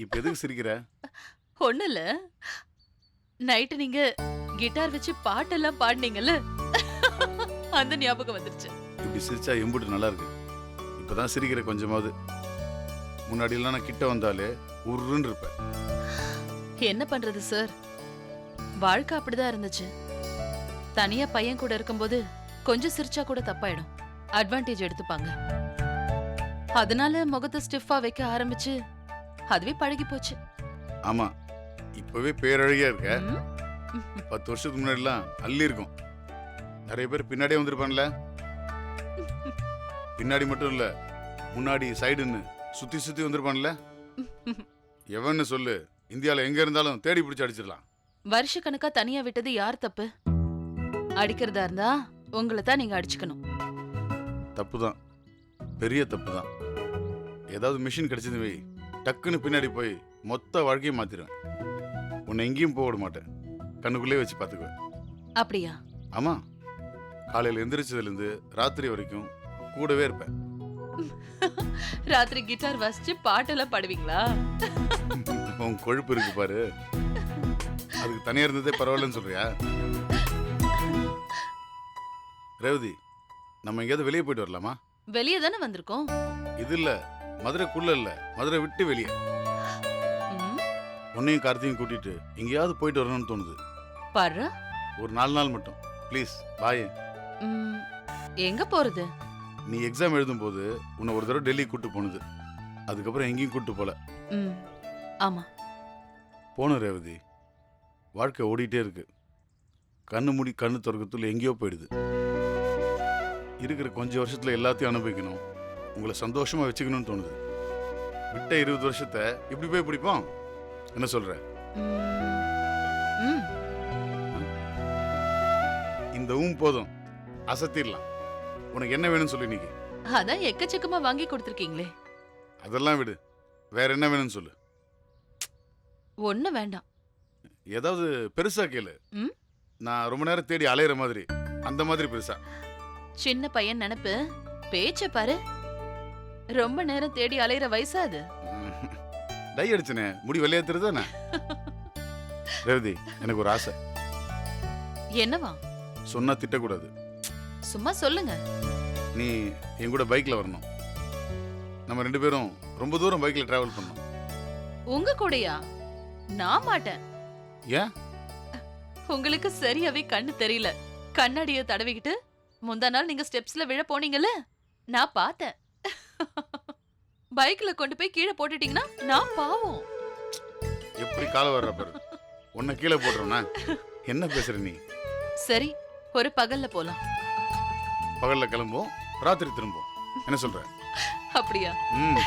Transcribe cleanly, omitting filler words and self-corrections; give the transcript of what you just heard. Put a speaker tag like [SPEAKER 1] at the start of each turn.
[SPEAKER 1] இப்ப எதுக்கு சிரிக்கிற?
[SPEAKER 2] ஒண்ணு இல்ல, நைட்டு நீங்க கிட்டார் வச்சு பாட்டெல்லாம் பாடுனீங்கல்ல, அந்த ஞாபகம் வந்துருச்சு.
[SPEAKER 1] இப்படி சிரிச்சா எம்புட்டு நல்லா இருக்கு. இப்பதான் சிரிக்கிற கொஞ்சமாவது. முன்னாடி எல்லாம் நான் கிட்ட வந்தாலே உருன்னு இருப்பேன்.
[SPEAKER 2] என்ன பண்றது சார், வாழ்க்கை அப்படிதான் இருந்துச்சு. தனியா பையன் கூட இருக்கும்போது கொஞ்சம் சிரிச்சா கூட தப்பாயிடும், அட்வான்டேஜ் எடுத்துப்பாங்க. அதனால முகத்தை ஸ்டிஃபா வைக்க ஆரம்பிச்சு அதுவே பழகி போச்சு.
[SPEAKER 1] ஆமா, இப்பவே பேரழகியா இருக்க.
[SPEAKER 2] ம்?
[SPEAKER 1] 10 வருஷத்துக்கு முன்னாடிலாம் அள்ளி இருக்கும். நிறைய பேர் பின்னாடியே வந்திருப்பான்ல. பின்னாடி மட்டும் இல்ல, முன்னாடி சைடுன்னு சுத்தி சுத்தி வந்திருப்பான்ல. எவன்னு சொல்லு, இந்தியால எங்க இருந்தாலும் தேடி பிடிச்சு அடிச்சிடலாம்.
[SPEAKER 2] வருஷக்கணக்கா தனியா விட்டது யார் தப்பு? அடிக்கிறதா இருந்தா உங்களை தான் நீங்க அடிச்சுக்கணும்.
[SPEAKER 1] தப்புதான், பெரிய தப்புதான். ஏதாவது மிஷின் கிடைச்சது வை, டக்குன்னு பின்னாடி போய் மொத்த வாழ்க்கையை மாத்திருவேன். உன்னை எங்கேயும் போக விட மாட்டேன், கண்ணுக்குள்ளே வச்சு பார்த்துக்குவேன்.
[SPEAKER 2] அப்படியா?
[SPEAKER 1] ஆமா, காலையில எந்திரிச்சதுலேருந்து ராத்திரி வரைக்கும் கூடவே இருப்பேன்.
[SPEAKER 2] ராத்திரி கிட்டார் வாசிச்சு பாட்டெல்லாம் பாடுவீங்களா?
[SPEAKER 1] உன் கொழுப்பு இருக்கு பாரு, அதுக்கு தனியா இருந்ததே பரவாயில்லன்னு சொல்றியா? ரேவதி, நம்ம எங்கேயாவது வெளியே போயிட்டு வரலாமா?
[SPEAKER 2] வெளியே தானே வந்திருக்கோம்.
[SPEAKER 1] இது இல்ல, மதுரைக்குள்ள இல்ல, மதுரை விட்டு வெளியே.
[SPEAKER 2] ம்,
[SPEAKER 1] உன்னையும் கார்த்தியும் கூட்டிட்டு எங்கேயாவது போயிட்டு வரணும்னு தோணுது.
[SPEAKER 2] பாரு.
[SPEAKER 1] ஒரு 4 நாள் மட்டும் ப்ளீஸ் பாயே.
[SPEAKER 2] ம், எங்க போறது?
[SPEAKER 1] நீ எக்ஸாம் எழுதும் போது உன்னை ஒரு தடவை டெல்லி கூட்டு போனது, அதுக்கப்புறம் எங்கேயும் கூட்டு போல.
[SPEAKER 2] ம், ஆமா.
[SPEAKER 1] போன ரேவதி, வாழ்க்கை ஓடிட்டே இருக்கு. கண்ணு மூடி கண்ணு திறக்கத்துல எங்கேயோ போயிடுது. இருக்கிற கொஞ்சம் வருஷத்துல எல்லாத்தையும் அனுபவிக்கணும், உங்களை சந்தோஷமா வச்சுக்கணும்னு தோணுது. விட்ட 20 வருஷத்தை இப்படி போய் பிடிப்போம். என்ன சொல்ற?
[SPEAKER 2] ம்,
[SPEAKER 1] இந்த போதும், அசத்திடலாம். உனக்கு என்ன வேணும்னு சொல்லி நீங்க.
[SPEAKER 2] அதான் எக்கச்சக்கமா வாங்கி கொடுத்துருக்கீங்களே.
[SPEAKER 1] அதெல்லாம் விடு, வேற என்ன வேணும்னு சொல்லு.
[SPEAKER 2] ஒண்ணு வேண்டாம்.
[SPEAKER 1] ஏதாவது பெருசா கேளு.
[SPEAKER 2] ம்?
[SPEAKER 1] நான் ரொம்ப நேரம் தேடி அலையிற மாதிரி, அந்த மாதிரி பெருசா.
[SPEAKER 2] சின்ன பையன் நினைப்பு, பேச்ச பாரு. ரொம்ப நேரம் தேடி அலையிற வயசா அது?
[SPEAKER 1] டை அடிச்சனே, முடி வெள்ளையாத்துறதானே. ரேவதி, எனக்கு ஒரு ஆசை.
[SPEAKER 2] என்னவா?
[SPEAKER 1] சொன்னா திட்டக்கூடாது.
[SPEAKER 2] சும்மா சொல்லுங்க.
[SPEAKER 1] நீ என் கூட பைக்ல வரணும். நம்ம 2 பேரும் ரொம்ப தூரம் பைக்ல டிராவல் பண்ணணும்.
[SPEAKER 2] உங்க கூடயா? நான் மாட்டேன்.
[SPEAKER 1] ஏன்?
[SPEAKER 2] உங்களுக்கு சரியாவே கண்ணு தெரியல. கண்ணாடிய தடவிக்கிட்டு முந்தா நாள் நீங்க ஸ்டெப்ஸ்ல விழ போனீங்கல்ல, நான் பார்த்தேன். பைக்ல கொண்டு போய் கீழே போட்டுட்டீங்கன்னா நான் பாவம்.
[SPEAKER 1] எப்படி கால வர்ற பாரு, உன்னை கீழே போடுறோம்னா என்ன பேசுற நீ?
[SPEAKER 2] சரி, ஒரு பகல்ல போலாம்.
[SPEAKER 1] பகல்ல கிளம்புவோம், ராத்திரி திரும்புவோம். என்ன சொல்ற?
[SPEAKER 2] அப்படியா?
[SPEAKER 1] ம்.